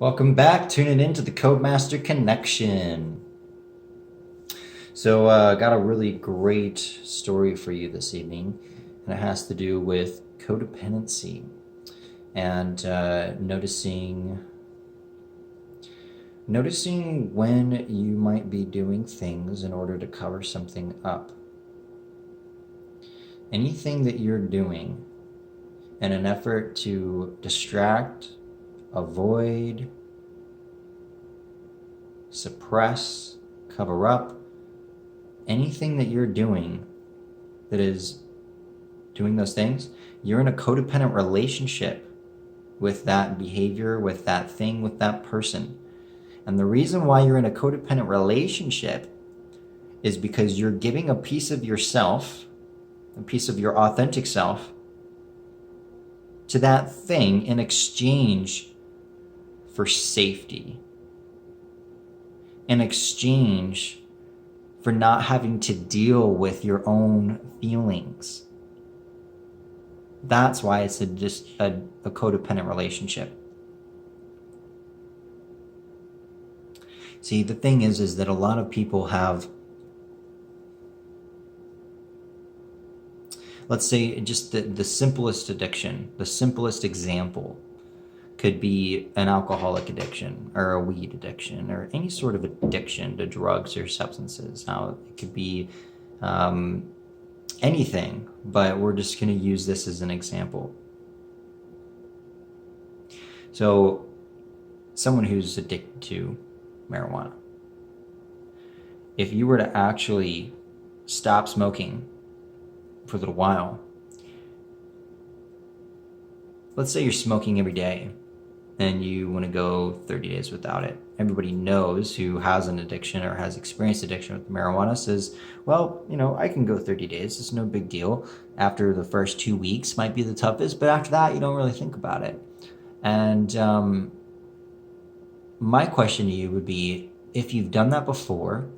Welcome back. Tuning into the Codemaster Connection. So, got a really great story for you this evening, and it has to do with codependency and noticing when you might be doing things in order to cover something up. Anything that you're doing in an effort to distract, avoid, suppress, cover up, anything that you're doing that is doing those things, you're in a codependent relationship with that behavior, with that thing, with that person. And the reason why you're in a codependent relationship is because you're giving a piece of yourself, a piece of your authentic self, to that thing in exchange for safety, in exchange for not having to deal with your own feelings. That's why it's just a codependent relationship. See, the thing is that a lot of people have, let's say, just the simplest addiction, the simplest example could be an alcoholic addiction or a weed addiction or any sort of addiction to drugs or substances. Now, it could be anything, but we're just going to use this as an example. So, someone who's addicted to marijuana, if you were to actually stop smoking for a little while, let's say you're smoking every day and you want to go 30 days without it. Everybody knows who has an addiction or has experienced addiction with marijuana says, well, I can go 30 days. It's no big deal. After the first 2 weeks might be the toughest, but after that, you don't really think about it. And my question to you would be, if you've done that before,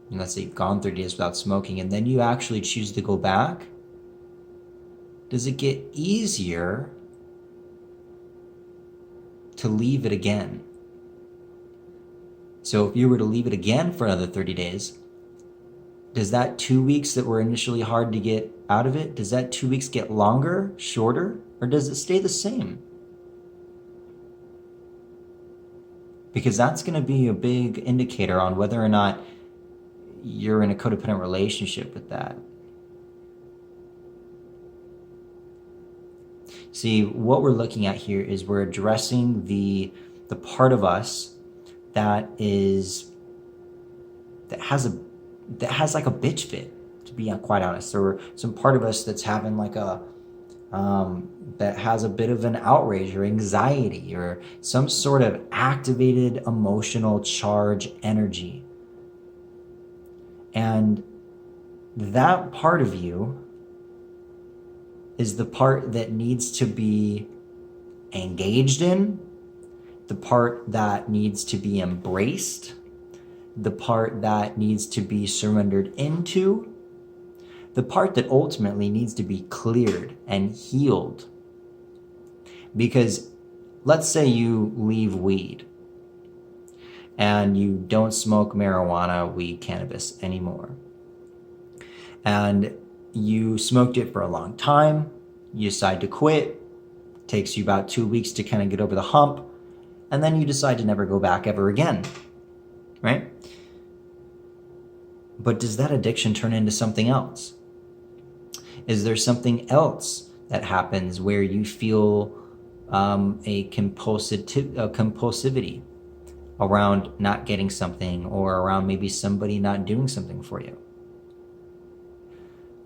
and let's say you've gone 30 days without smoking, and then you actually choose to go back, does it get easier to leave it again? So if you were to leave it again for another 30 days, does that 2 weeks that were initially hard to get out of it, does that 2 weeks get longer, shorter, or does it stay the same? Because that's going to be a big indicator on whether or not you're in a codependent relationship with that. See, what we're looking at here is we're addressing the part of us that has like a bitch fit, to be quite honest. Or some part of us that's having like that has a bit of an outrage or anxiety or some sort of activated emotional charge energy. And that part of you is the part that needs to be engaged in, the part that needs to be embraced, the part that needs to be surrendered into, the part that ultimately needs to be cleared and healed. Because let's say you leave weed and you don't smoke marijuana, weed, cannabis anymore. And you smoked it for a long time, you decide to quit, takes you about 2 weeks to kind of get over the hump, and then you decide to never go back ever again, right? But does that addiction turn into something else? Is there something else that happens where you feel a compulsivity around not getting something or around maybe somebody not doing something for you?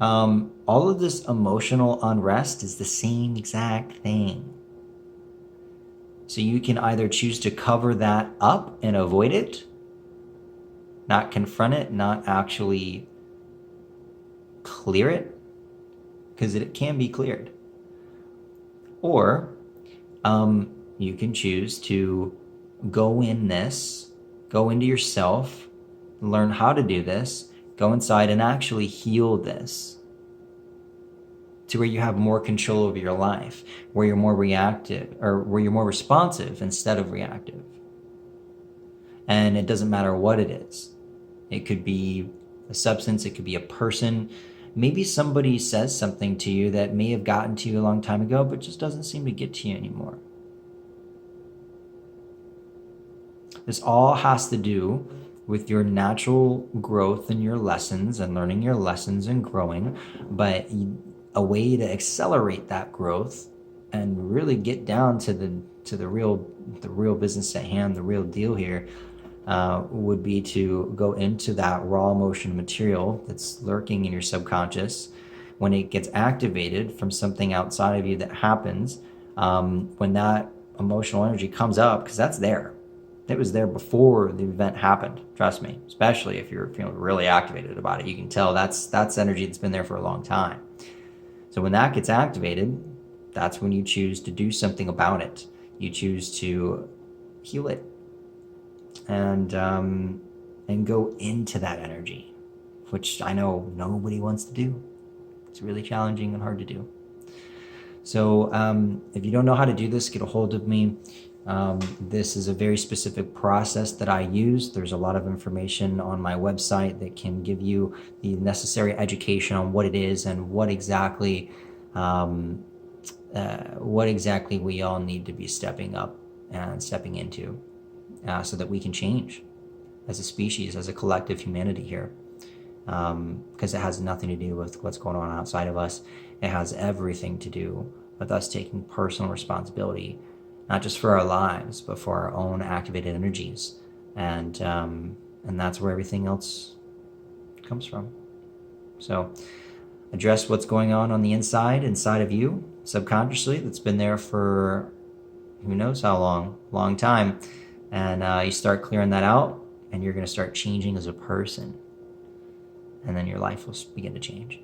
All of this emotional unrest is the same exact thing. So you can either choose to cover that up and avoid it, not confront it, not actually clear it, because it can be cleared. Or you can choose to go into yourself, learn how to do this, go inside and actually heal this. to where you have more control over your life, where you're more reactive, or where you're more responsive instead of reactive. And it doesn't matter what it is. It could be a substance, it could be a person. Maybe somebody says something to you that may have gotten to you a long time ago, but just doesn't seem to get to you anymore. This all has to do with your natural growth and your lessons and learning your lessons and growing. But a way to accelerate that growth and really get down to the real business at hand, the real deal here, would be to go into that raw emotional material that's lurking in your subconscious. When it gets activated from something outside of you that happens, when that emotional energy comes up, because that's there. It was there before the event happened. Trust me, especially if you're feeling really activated about it. You can tell that's energy that's been there for a long time. So when that gets activated, that's when you choose to do something about it. You choose to heal it and go into that energy, which I know nobody wants to do. It's really challenging and hard to do. So if you don't know how to do this, get a hold of me. This is a very specific process that I use. There's a lot of information on my website that can give you the necessary education on what it is and what exactly we all need to be stepping up and stepping into, so that we can change as a species, as a collective humanity here. Because it has nothing to do with what's going on outside of us. It has everything to do with us taking personal responsibility, not just for our lives, but for our own activated energies. And that's where everything else comes from. So address what's going on the inside of you, subconsciously, that's been there for who knows how long time. And you start clearing that out, and you're going to start changing as a person. And then your life will begin to change.